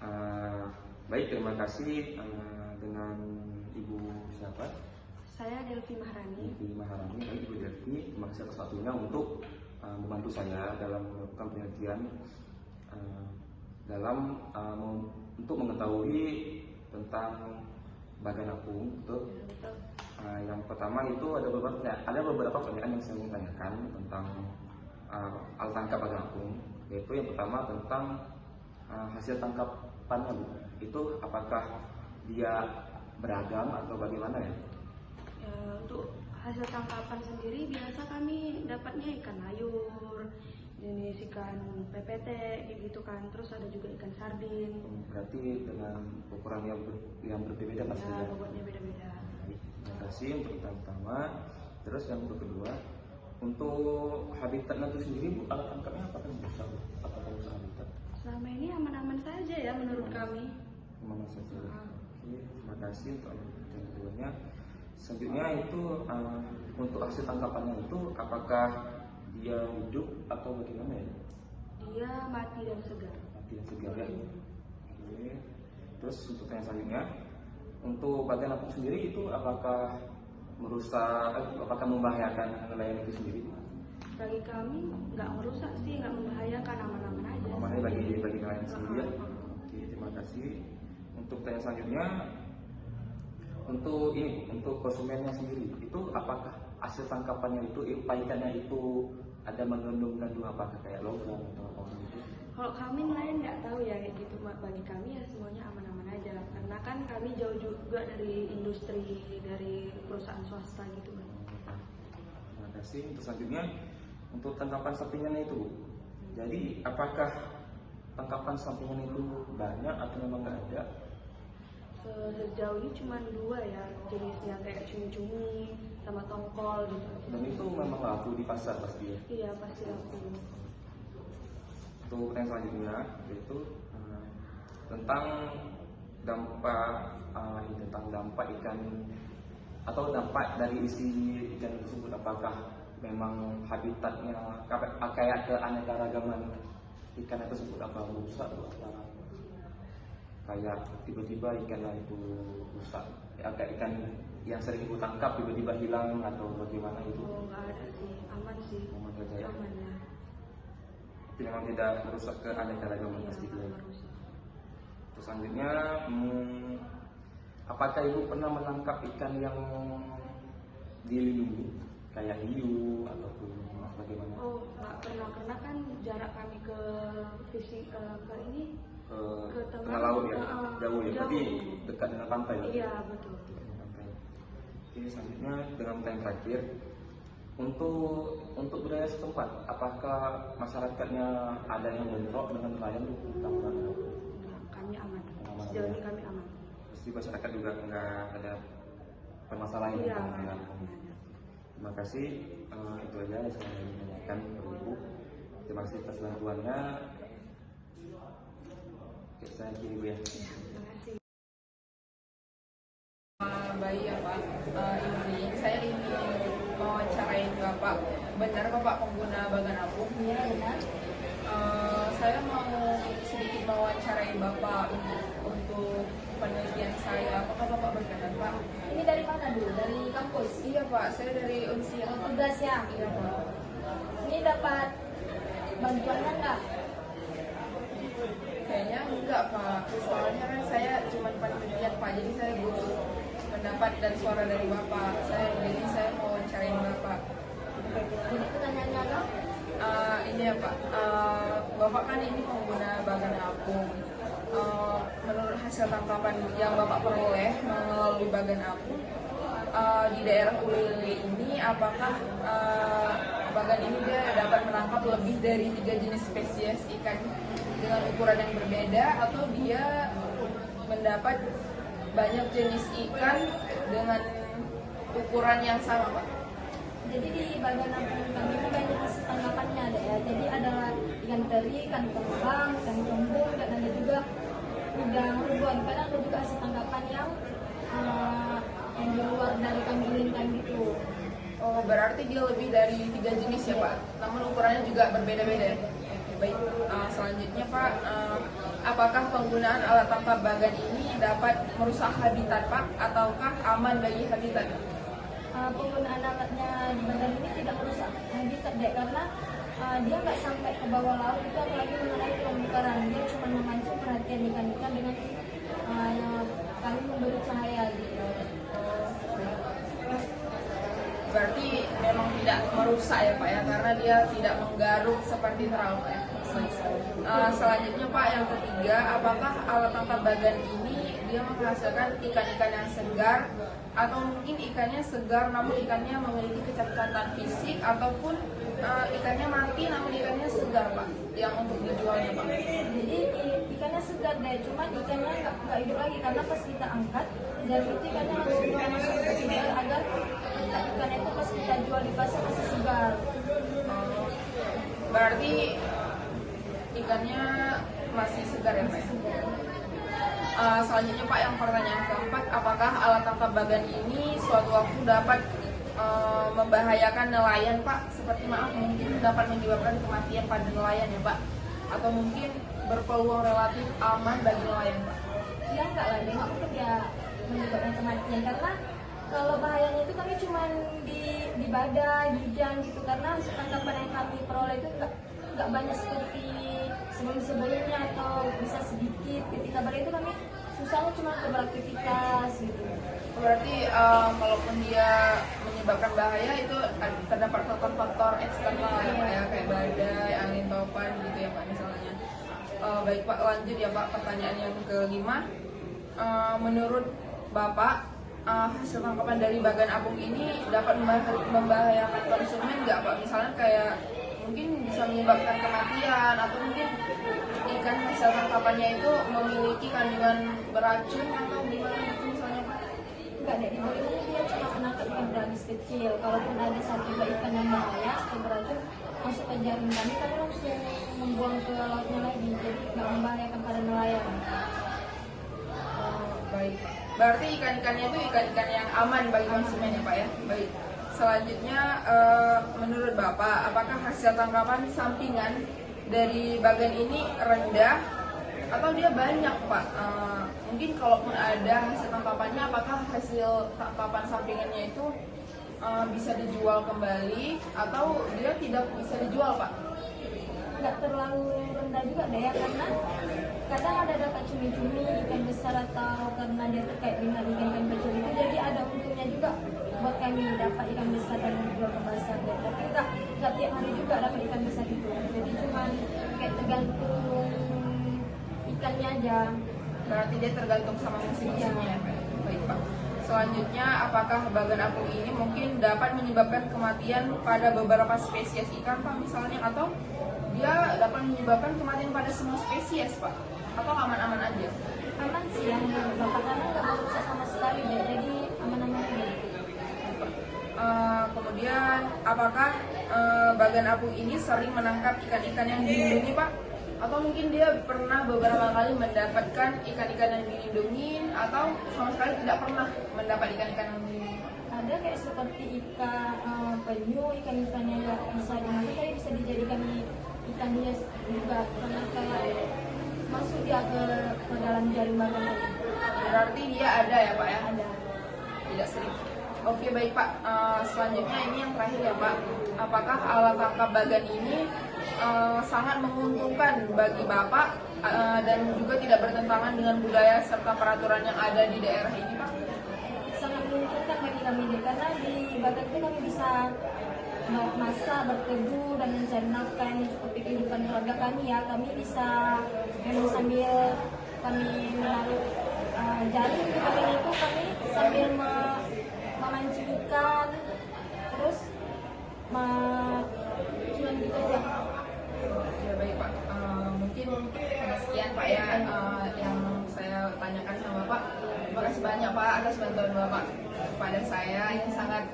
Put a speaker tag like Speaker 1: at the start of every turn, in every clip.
Speaker 1: Uh, Baik, terima kasih. Dengan Ibu siapa?
Speaker 2: Saya Delvi Maharani.
Speaker 1: Baik, Ibu Delvi, terima kasih atas waktunya untuk membantu saya dalam melakukan penelitian untuk mengetahui tentang bagan apung. Betul? Yang pertama itu ada beberapa pertanyaan yang saya ingin tanyakan tentang alat tangkap bagan apung. Yaitu yang pertama tentang hasil tangkapannya, Bu. Itu apakah dia beragam atau bagaimana ya?
Speaker 2: Untuk hasil tangkapan sendiri biasa kami dapatnya ikan layur, jenis ikan PPT gitu kan, terus ada juga ikan sardin.
Speaker 1: Berarti dengan ukuran yang berbeda
Speaker 2: Ya,
Speaker 1: pastinya.
Speaker 2: bobotnya beda-beda.
Speaker 1: Terima kasih untuk yang pertama. Terus yang kedua, untuk habitatnya itu sendiri, Bu, alat tangkapnya apakah bisa habitat?
Speaker 2: Selama ini aman-aman saja ya menurut kami.
Speaker 1: Aman saja. Oke, terima kasih untuk yang keduanya. Selanjutnya itu untuk hasil tangkapannya itu apakah dia hidup atau bagaimana ya?
Speaker 2: Dia mati dan segar.
Speaker 1: Mati dan segar ya. Oke. Terus untuk yang selanjutnya, untuk bagian apung sendiri itu apakah membahayakan nelayan itu sendiri?
Speaker 2: Bagi kami nggak merusak sih, nggak membahayakan, aman-aman aja.
Speaker 1: Aman bagi nelayan sendiri ya. Oke, terima kasih. Untuk pertanyaan selanjutnya, untuk konsumennya sendiri, itu apakah hasil tangkapannya itu ikannya itu ada mengandung apakah kayak logam atau apa gitu?
Speaker 2: Kalau kami nelayan nggak tahu ya kayak gitu. Bagi kami ya semuanya aman-aman aja, karena kan kami jauh juga dari industri, dari perusahaan swasta gitu kan.
Speaker 1: Terima kasih. Untuk selanjutnya, untuk tangkapan sampingannya itu, Bu. Jadi apakah tangkapan sampingan itu banyak atau memang nggak ada?
Speaker 2: Sejauh ini cuma 2 ya jenisnya, kayak cumi-cumi sama tongkol gitu.
Speaker 1: Dan itu memang laku di pasar pasti ya?
Speaker 2: Iya, pasti laku.
Speaker 1: Untuk yang selanjutnya yaitu tentang dampak ikan atau dampak dari isi ikan tersebut, apakah memang habitatnya kayak keanekaragaman ikan tersebut apa rusak atau apa? Kayak tiba-tiba ikannya itu rusak, kayak ikan yang sering ibu tangkap tiba-tiba hilang atau bagaimana itu?
Speaker 2: Oh, nggak ada sih, aman sih.
Speaker 1: Aman saja ya?
Speaker 2: Aman ya.
Speaker 1: Memang tidak merusak keanekaragaman
Speaker 2: Iya,
Speaker 1: pasti
Speaker 2: nggak
Speaker 1: ya.
Speaker 2: merusak.
Speaker 1: Terus selanjutnya, apakah ibu pernah menangkap ikan yang dilindungi kayak hiu ataupun bagaimana?
Speaker 2: Oh, nggak pernah, karena kan jarak kami ke fishing ke
Speaker 1: tengah laut ya, jauh ya, berarti
Speaker 2: jauh.
Speaker 1: dekat dengan pantai ya?
Speaker 2: Iya, betul.
Speaker 1: Pantai. Oke, selanjutnya dengan pertanyaan terakhir, untuk budaya setempat, apakah masyarakatnya ada yang bentrok dengan nelayan di kampung?
Speaker 2: Enggak, kami aman. Sejauh ini kami aman.
Speaker 1: Pasti masyarakat juga nggak ada permasalahan
Speaker 2: Iya,
Speaker 1: tentang
Speaker 2: nggak
Speaker 1: nelayan.
Speaker 2: ada.
Speaker 1: Terima kasih, itu aja yang saya ingin tanyakan kepada Ibu. Terima kasih atas bantuannya. Oke, saya kiri Bu ya.
Speaker 2: Terima kasih.
Speaker 3: Baik ya Pak, ini saya ingin wawancarain Bapak. Benar Bapak pengguna bagan apung?
Speaker 2: Iya, benar.
Speaker 3: Saya mau sedikit mewawancarai Bapak untuk penelitian saya. Apakah Bapak berkenan Pak?
Speaker 4: Ini dari mana dulu? Dari kampus?
Speaker 3: Iya Pak, saya dari Unsia.
Speaker 4: Tugas ya?
Speaker 3: Iya Pak.
Speaker 4: Ini dapat bantuannya enggak?
Speaker 3: Kayaknya enggak Pak, soalnya kan saya cuma penelitian Pak, jadi saya butuh pendapat dan suara dari Bapak. Jadi saya mau wawancarain Bapak.
Speaker 4: Jadi pertanyaannya apa?
Speaker 3: Ini ya Pak, Bapak kan ini pengguna bagan apung. Menurut hasil tangkapan yang Bapak peroleh melalui bagan apung, di daerah Ulili ini apakah bagan ini dia dapat menangkap lebih dari 3 jenis spesies ikan dengan ukuran yang berbeda, atau dia mendapat banyak jenis ikan dengan ukuran yang sama Pak?
Speaker 4: Jadi di bagian apung kami itu banyak hasil tangkapannya ada ya. Jadi ada ikan teri, ikan terbang, ikan tombol, dan ada juga udang rebon. Kadang ada juga hasil tangkapan yang di luar dari kami inginkan gitu.
Speaker 3: Oh, berarti dia lebih dari 3 jenis ya Pak? Namun ukurannya juga berbeda-beda ya? baik. Selanjutnya Pak, apakah penggunaan alat tangkap bagan ini dapat merusak habitat Pak, ataukah aman bagi habitat?
Speaker 4: Penggunaan alatnya di badan ini tidak merusak habitat dek, karena dia nggak sampai ke bawah laut itu, apalagi mengenai terumbu karang. Dia cuma memancing perhatian ikan-ikan dengan kami memberi cahaya gitu.
Speaker 3: Berarti memang tidak merusak ya Pak ya, karena dia tidak menggaruk seperti terau Pak ya. Selanjutnya Pak, yang ketiga, apakah alat tangkap bagan ini dia menghasilkan ikan-ikan yang segar, atau mungkin ikannya segar namun ikannya memiliki kecacatan fisik, ataupun ikannya mati namun ikannya segar Pak, yang untuk dijualnya Pak?
Speaker 4: Jadi ikannya segar deh, cuman ikannya nggak hidup lagi karena pas kita angkat dan itu ikannya langsung kita masuk ke freezer agar ikannya itu pas kita jual di pasar masih segar.
Speaker 3: Berarti ikannya masih segar ya Pak? Selanjutnya Pak, yang pertanyaan keempat, apakah alat tangkap bagan ini suatu waktu dapat membahayakan nelayan Pak? Seperti mungkin dapat menyebabkan kematian pada nelayan ya Pak? Atau mungkin berpeluang relatif aman bagi nelayan Pak?
Speaker 4: Ya enggak lah, nggak mungkin dia menyebabkan kematian, karena kalau bahayanya itu kami cuma di badai, di hujan gitu, karena hasil tangkapan yang kami peroleh itu nggak banyak seperti sebelum-sebelumnya, atau bisa sedikit. Ketika badai itu kami susahnya cuma ke beraktivitas gitu.
Speaker 3: Berarti kalaupun dia menyebabkan bahaya itu terdapat faktor-faktor eksternal ya Pak ya, kayak badai, angin topan gitu ya Pak misalnya. Baik Pak, lanjut ya Pak, pertanyaan yang kelima. Menurut Bapak, hasil tangkapan dari bagan apung ini dapat membahayakan konsumen nggak Pak? Misalnya kayak mungkin bisa menyebabkan kematian, atau mungkin ikan hasil tangkapannya itu memiliki kandungan beracun atau gimana gitu misalnya Pak?
Speaker 4: Enggak deh, di ini dia cuma menangkap ikan beragis kecil. Kalaupun ada satu dua ikan yang bahaya atau beracun masuk ke jaring kami langsung membuang ke lautnya lagi, jadi nggak membahayakan pada nelayan.
Speaker 3: Baik, berarti ikan-ikannya itu ikan-ikan yang aman bagi konsumen ya Pak ya. Baik, selanjutnya menurut Bapak, apakah hasil tangkapan sampingan dari bagan ini rendah atau dia banyak Pak? Mungkin kalaupun ada hasil tangkapannya, apakah hasil tangkapan sampingannya itu bisa dijual kembali atau dia tidak bisa dijual Pak?
Speaker 4: Nggak terlalu rendah juga deh ya, karena kadang ada dapat cumi-cumi ikan besar, atau karena dia terkait dengan ikan kecil itu, jadi ada untungnya juga buat kami dapat ikan besar dan dijual ke pasar deh. Tapi nggak tiap hari juga dapat ikan besar itu, jadi cuma kayak tergantung ikannya aja.
Speaker 3: Berarti dia tergantung sama musim-musimnya ya Pak? Baik Pak. Selanjutnya, apakah bagan apung ini mungkin dapat menyebabkan kematian pada beberapa spesies ikan Pak misalnya, atau dia dapat menyebabkan kematian pada semua spesies Pak? Atau aman-aman aja?
Speaker 4: Aman sih yang bapak, karena nggak merusak sama sekali deh, jadi aman-aman aja.
Speaker 3: Kemudian, apakah bagan apung ini sering menangkap ikan-ikan yang dilindungi Pak? Atau mungkin dia pernah beberapa kali mendapatkan ikan-ikan yang dilindungi, atau sama sekali tidak pernah mendapat ikan-ikan yang dilindungi?
Speaker 4: Ada kayak seperti ikan penyu, ikan-ikan yang nggak bisa dimakan, tapi bisa dijadikan ikan hias juga, karena kayak masuk dia ke dalam jaring bagan tadi.
Speaker 3: Berarti dia ada ya Pak ya?
Speaker 4: Ada.
Speaker 3: Tidak sering. Oke baik Pak, selanjutnya ini yang terakhir ya Pak. Apakah alat tangkap bagan ini sangat menguntungkan bagi Bapak dan juga tidak bertentangan dengan budaya serta peraturan yang ada di daerah ini Pak?
Speaker 4: Sangat menguntungkan bagi kami deh, karena di bagan itu kami bisa masak, berteduh, dan mencari nafkah yang mencukupi kehidupan keluarga kami ya. Kami bisa memang sambil kami menaruh jaring di bagan itu, kami sambil memancing ikan, terus cuma gitu aja.
Speaker 3: Ya baik Pak, mungkin sekian Pak ya yang saya tanyakan sama Bapak. Terima kasih banyak Pak atas bantuan Bapak kepada saya, ini sangat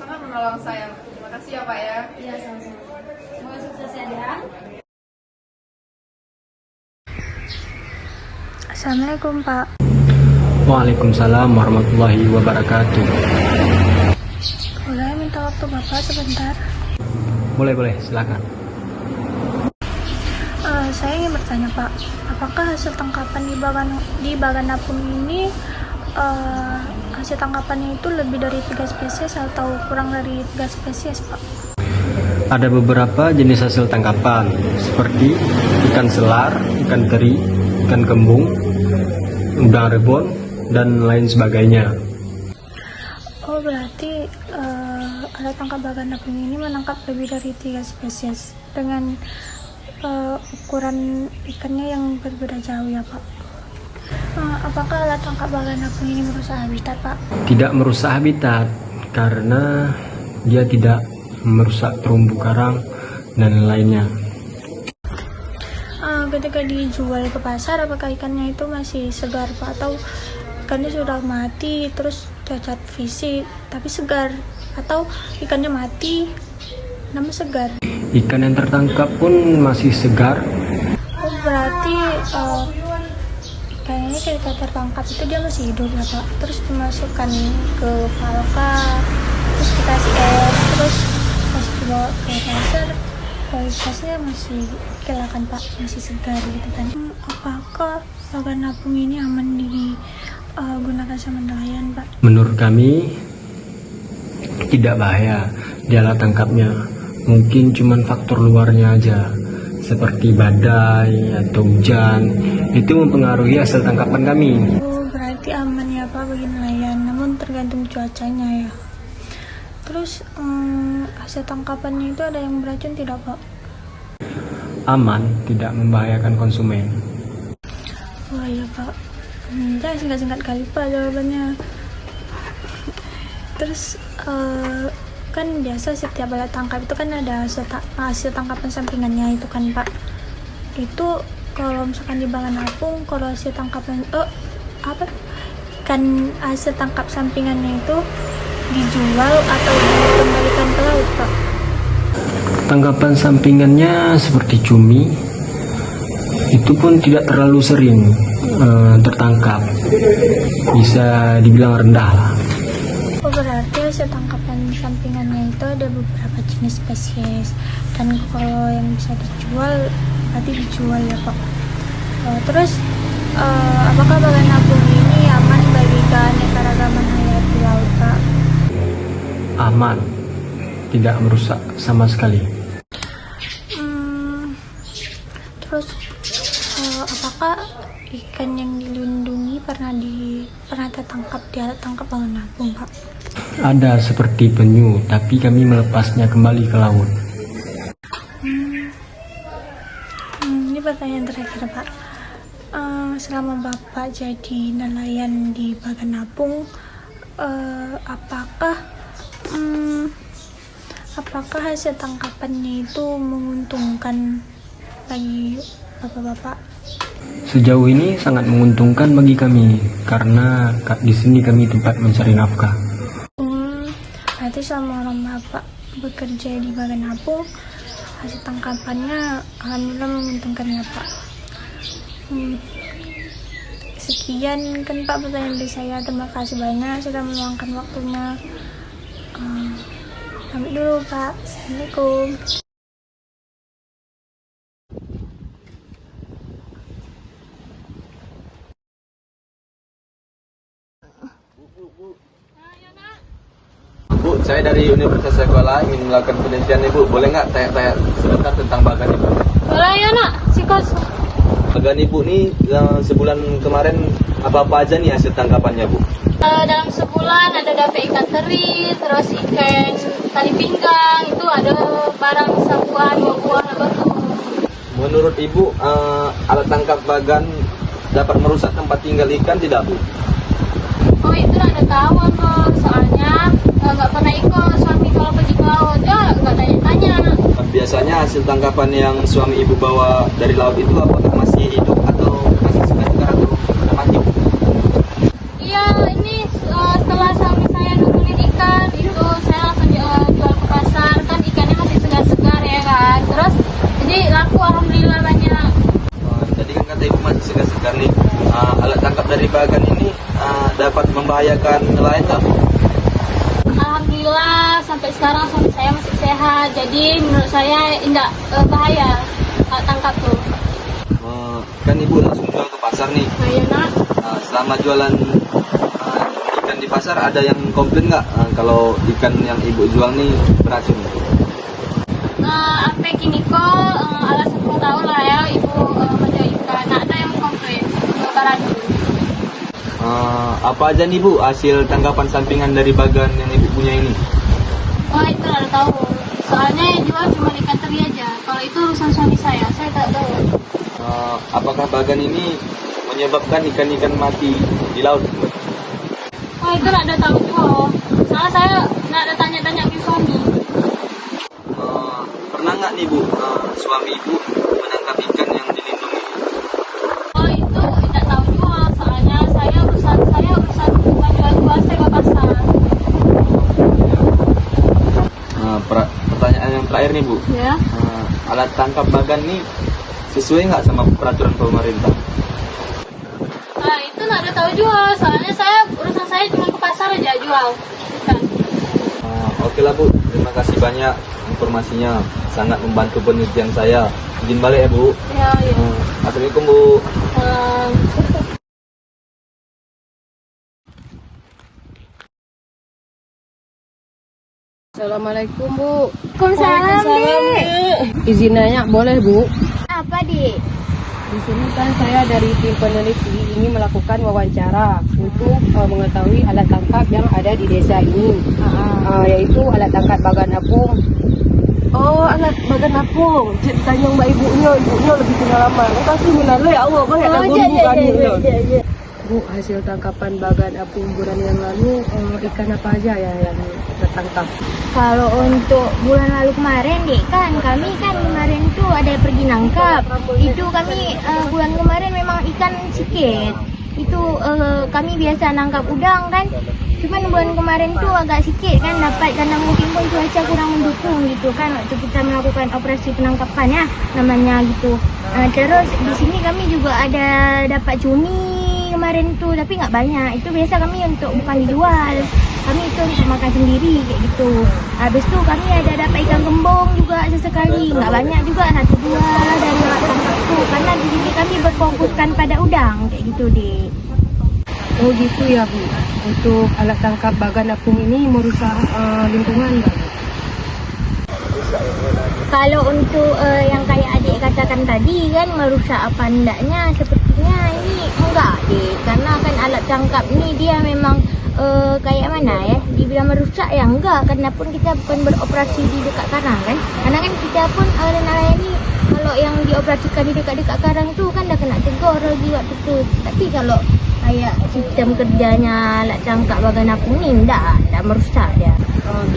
Speaker 3: menolong saya. Terima kasih ya Pak ya.
Speaker 4: Iya, sama-sama. Semoga sukses ya dia.
Speaker 2: Assalamualaikum Pak.
Speaker 5: Waalaikumsalam warahmatullahi wabarakatuh.
Speaker 2: Boleh minta waktu Bapak sebentar?
Speaker 5: Boleh, silakan.
Speaker 6: Saya ingin bertanya Pak, apakah hasil tangkapan di bagan apung ini hasil tangkapannya itu lebih dari 3 spesies atau kurang dari 3 spesies Pak?
Speaker 5: Ada beberapa jenis hasil tangkapan seperti ikan selar, ikan teri, ikan kembung, udang rebon, dan lain sebagainya.
Speaker 6: Oh berarti alat tangkap bagan apung ini menangkap lebih dari 3 spesies dengan ukuran ikannya yang berbeda jauh ya Pak. Apakah alat tangkap bagan apung ini merusak habitat Pak?
Speaker 5: Tidak merusak habitat karena dia tidak merusak terumbu karang dan lainnya.
Speaker 6: Ketika dijual ke pasar, apakah ikannya itu masih segar Pak, atau ikannya sudah mati terus cacat fisik tapi segar, atau ikannya mati namun segar?
Speaker 5: Ikan yang tertangkap pun masih segar.
Speaker 6: Oh berarti kayaknya ketika tertangkap itu dia masih hidup ya Pak, terus dimasukkan ke palka, terus dikasih es, terus pas dibawa ke pasar kualitasnya masih kelihatan Pak, masih segar gitu kan. Apakah bagan apung ini aman digunakan sama nelayan Pak?
Speaker 5: Menurut kami tidak bahaya di alat tangkapnya. Mungkin cuman faktor luarnya aja seperti badai atau hujan itu mempengaruhi hasil tangkapan kami.
Speaker 6: Oh berarti aman ya Pak bagi nelayan, namun tergantung cuacanya ya. Terus hasil tangkapannya itu ada yang beracun tidak Pak?
Speaker 5: Aman, tidak membahayakan konsumen.
Speaker 6: Wah ya Pak, jangan singkat-singkat kali Pak jawabannya. Terus kan biasa setiap alat tangkap itu kan ada hasil tangkapan sampingannya itu kan Pak. Itu kalau misalkan di bagan apung, kalau hasil tangkapan hasil tangkap sampingannya itu dijual atau dikembalikan ke laut Pak?
Speaker 5: Tangkapan sampingannya seperti cumi itu pun tidak terlalu sering tertangkap, bisa dibilang rendah lah.
Speaker 6: Oh berarti hasil tangkapan sampingannya itu ada beberapa jenis spesies, dan kalau yang bisa dijual berarti dijual ya Pak. Terus apakah bagan apung ini aman bagi keanekaragaman hayati laut Pak?
Speaker 5: Aman, tidak merusak sama sekali.
Speaker 6: Terus apakah ikan yang dilindungi pernah tertangkap di alat tangkap bagan apung Pak?
Speaker 5: Ada seperti penyu, tapi kami melepasnya kembali ke laut.
Speaker 6: Ini pertanyaan terakhir Pak. Selama Bapak jadi nelayan di bagan apung, apakah hasil tangkapannya itu menguntungkan bagi Bapak-bapak?
Speaker 5: Sejauh ini sangat menguntungkan bagi kami karena di sini kami tempat mencari nafkah.
Speaker 6: Berarti selama orang Bapak bekerja di bagan apung, hasil tangkapannya alhamdulillah menguntungkan ya Pak. Sekian kan Pak pertanyaan dari saya. Terima kasih banyak sudah meluangkan waktunya. Pamit dulu Pak. Assalamualaikum.
Speaker 7: Bu, saya dari Universitas Sekolah ingin melakukan penelitian Ibu. Boleh nggak tanya-tanya sebentar tentang bagan Ibu?
Speaker 4: Boleh ya nak, sikos.
Speaker 7: Bagan Ibu nih sebulan kemarin apa-apa aja nih hasil tangkapannya Bu?
Speaker 4: Dalam sebulan ada dapat ikan teri, terus ikan tali pinggang, itu ada barang sabuan, buah-buah, apa tuh.
Speaker 7: Menurut Ibu, alat tangkap bagan dapat merusak tempat tinggal ikan tidak Bu?
Speaker 4: Oh itu ada tahu tuh, soalnya nggak pernah ikut suami kalau pergi ke laut, ya nggak tanya-tanya.
Speaker 7: Biasanya hasil tangkapan yang suami Ibu bawa dari laut itu apakah masih hidup atau masih segar atau sudah mati?
Speaker 4: Iya, ini setelah suami saya nurunin ikan, itu saya langsung jual ke pasar, kan ikannya masih segar-segar ya kan. Terus jadi laku alhamdulillah banyak.
Speaker 7: Tadi kan kata Ibu masih segar-segar nih. Alat tangkap dari bagan ini dapat membahayakan nelayan nggak Bu?
Speaker 4: Alhamdulillah sampai sekarang suami saya masih sehat, jadi menurut saya tidak bahaya alat tangkap tuh.
Speaker 7: Kan ibu langsung jual ke pasar nih.
Speaker 6: Iya nak.
Speaker 7: Selama jualan ikan di pasar ada yang komplain nggak kalau ikan yang ibu jual nih beracun?
Speaker 6: Apa gini kok alasan kau tahu lah ya ibu menjual ikan. Nah, ada yang komplain beracun.
Speaker 7: Apa aja nih Bu hasil tangkapan sampingan dari bagan yang ibu punya ini?
Speaker 6: Oh itu ada tahu. Soalnya yang jual cuma ikan teri aja. Kalau itu urusan suami saya tak tahu.
Speaker 7: Apakah bagan ini menyebabkan ikan-ikan mati di laut?
Speaker 6: Oh itu ada tahu juga. Soalnya saya nggak ada tanya-tanya ke suami.
Speaker 7: Pernah nggak nih Bu suami ibu menangkap ikan yang dilindungi?
Speaker 6: Oh itu tidak tahu juga. Soalnya saya urusan jual-jual saya ke pasar.
Speaker 7: Pertanyaan yang terakhir nih Bu,
Speaker 6: Ya.
Speaker 7: alat tangkap bagan nih sesuai nggak sama peraturan pemerintah?
Speaker 6: Itu nggak ada tahu juga. Soalnya urusan saya cuma ke pasar aja jual. Kan.
Speaker 7: Oke lah Bu, terima kasih banyak informasinya, sangat membantu penelitian saya. Izin balik ya Bu.
Speaker 6: Ya, ya.
Speaker 7: Assalamualaikum Bu.
Speaker 3: Assalamualaikum Bu.
Speaker 6: Waalaikumsalam, Dek.
Speaker 3: Izin nanya boleh Bu?
Speaker 6: Apa, Dek?
Speaker 3: Di sini kan saya dari tim peneliti ini melakukan wawancara untuk mengetahui alat tangkap yang ada di desa ini, yaitu alat tangkap bagan apung. Oh, alat bagan apung. Cik tanya mbak ibunya lebih pengalaman. Kasih minale ya Allah, banyak lagu bukan ini. Bu, hasil tangkapan bagan apung bulan yang lalu ikan apa aja ya yang tertangkap?
Speaker 6: Kalau untuk bulan lalu kemarin, Dek, kami kemarin tuh ada pergi nangkap. Itu kami bulan kemarin memang ikan sedikit. Itu kami biasa nangkap udang kan. Cuman bulan kemarin tuh agak sedikit kan dapat karena mungkin pun cuaca kurang mendukung gitu kan waktu kita melakukan operasi penangkapan ya namanya gitu. Terus di sini kami juga ada dapat cumi kemarin tuh tapi nggak banyak. Itu biasa kami untuk bukan dijual. Kami itu untuk makan sendiri kayak gitu. Habis itu kami ada dapat ikan kembung juga sesekali. Nggak banyak juga, 1-2 dari alat tangkap tuh. Karena di sini kami berfokuskan pada udang kayak gitu deh.
Speaker 3: Oh gitu ya Bu. Untuk alat tangkap bagan apung ini merusak lingkungan nggak?
Speaker 6: Kalau untuk yang kayak adik katakan tadi kan merusak apa enggaknya sepertinya ini enggak deh. Karena kan alat tangkap ini dia memang kayak mana ya, dibilang merusak ya enggak, karena pun kita bukan beroperasi di dekat karang kan. Karena kan kita pun nelayan ini kalau yang dioperasikan di dekat-dekat karang tuh kan dah kena tegur lagi waktu itu. Tapi kalau kayak sistem kerjanya alat tangkap bagan apung ini enggak merusak dia.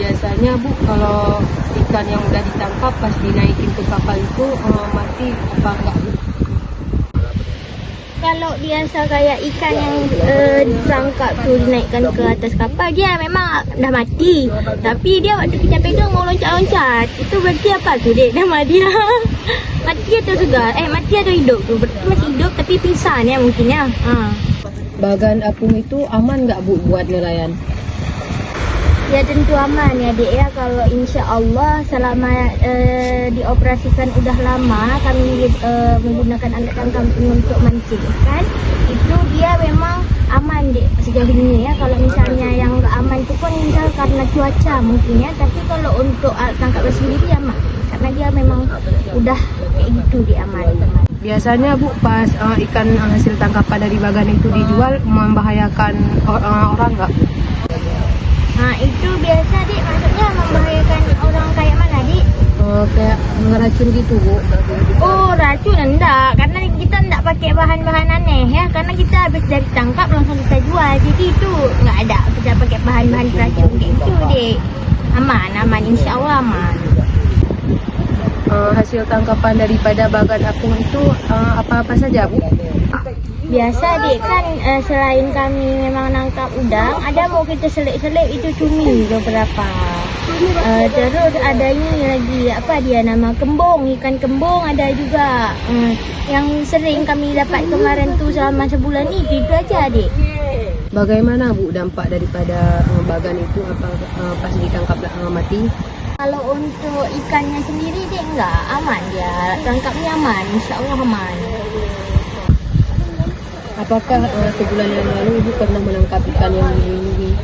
Speaker 3: Biasanya Bu, kalau ikan yang udah ditangkap pas dinaikin ke kapal itu mati apa enggak Bu?
Speaker 6: Kalau biasa kayak ikan yang ditangkap tuh dinaikkan ke atas kapal dia memang dah mati. Tapi dia waktu kita pegang mau loncat-loncat. Itu berarti apa tuh dek nama dia? Mati atau segar? Mati atau hidup tuh? Berarti masih hidup tapi pingsan ya mungkin ya.
Speaker 3: Bagan apung itu aman nggak Bu buat nelayan?
Speaker 6: Ya tentu aman ya dek ya, kalau insya Allah selama dioperasikan udah lama kami menggunakan alat tangkap untuk mancing ikan, itu dia memang aman dek sejauh ini ya. Kalau misalnya yang nggak aman itu pun misal karena cuaca mungkin ya, tapi kalau untuk alat tangkap sendiri aman karena dia memang udah kayak gitu dia aman.
Speaker 3: Biasanya Bu pas ikan hasil tangkapan dari bagan itu dijual membahayakan orang nggak?
Speaker 6: Nah itu biasa dik, maksudnya membahayakan orang kayak mana dik?
Speaker 3: Kayak ngeracun gitu Bu.
Speaker 6: Oh racun enggak, karena kita enggak pakai bahan-bahan aneh ya, karena kita habis dari tangkap langsung kita jual, jadi itu enggak ada kita pakai bahan-bahan racun kayak gitu dik. Aman, insya Allah aman.
Speaker 3: Hasil tangkapan daripada bagan apung itu apa-apa saja Bu?
Speaker 6: Biasa dik kan selain kami memang nangkap udang, ada mau kita selik-selik itu cumi beberapa. Terus ada ini lagi apa dia nama kembung, ikan kembung ada juga. Yang sering kami dapat kemarin tuh selama sebulan itu aja dik.
Speaker 3: Bagaimana Bu dampak daripada bagan itu apa pas ditangkap mati?
Speaker 6: Kalau untuk ikannya sendiri deh enggak aman dia, tangkapnya aman, insya Allah aman.
Speaker 8: Apakah sebulan yang lalu Ibu pernah menangkap ikan yang dilindungi?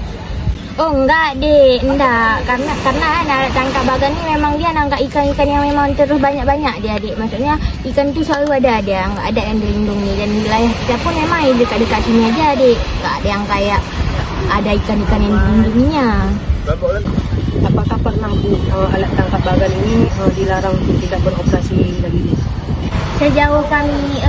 Speaker 6: Oh enggak dek, enggak, karena anak tangkap bagan ini memang dia nangkap ikan-ikan yang memang terus banyak-banyak dia dek. Maksudnya ikan itu selalu ada dia, enggak ada yang dilindungi, dan wilayah kita pun memang dekat-dekat sini aja dek, enggak ada yang kayak ada ikan-ikan yang dilindunginya.
Speaker 8: Apakah pernah Bu alat tangkap bagan ini dilarang untuk tidak beroperasi lagi?
Speaker 6: Sejauh kami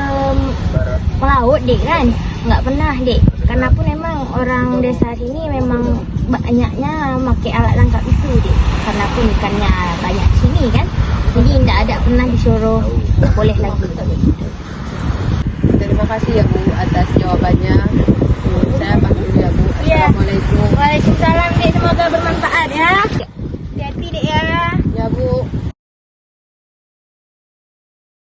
Speaker 6: melaut dek kan, nggak pernah dek, karena pun memang orang desa sini memang banyaknya pakai alat tangkap itu dek, karena pun ikannya banyak di sini kan, jadi tidak ada pernah disuruh boleh lagi.
Speaker 8: Terima kasih ya Bu atas jawabannya. Saya pamit dulu ya Bu.
Speaker 6: Iya.
Speaker 8: Assalamualaikum.
Speaker 6: Waalaikumsalam dek, semoga bermanfaat ya. Hati-hati dek ya.
Speaker 8: Ya Bu.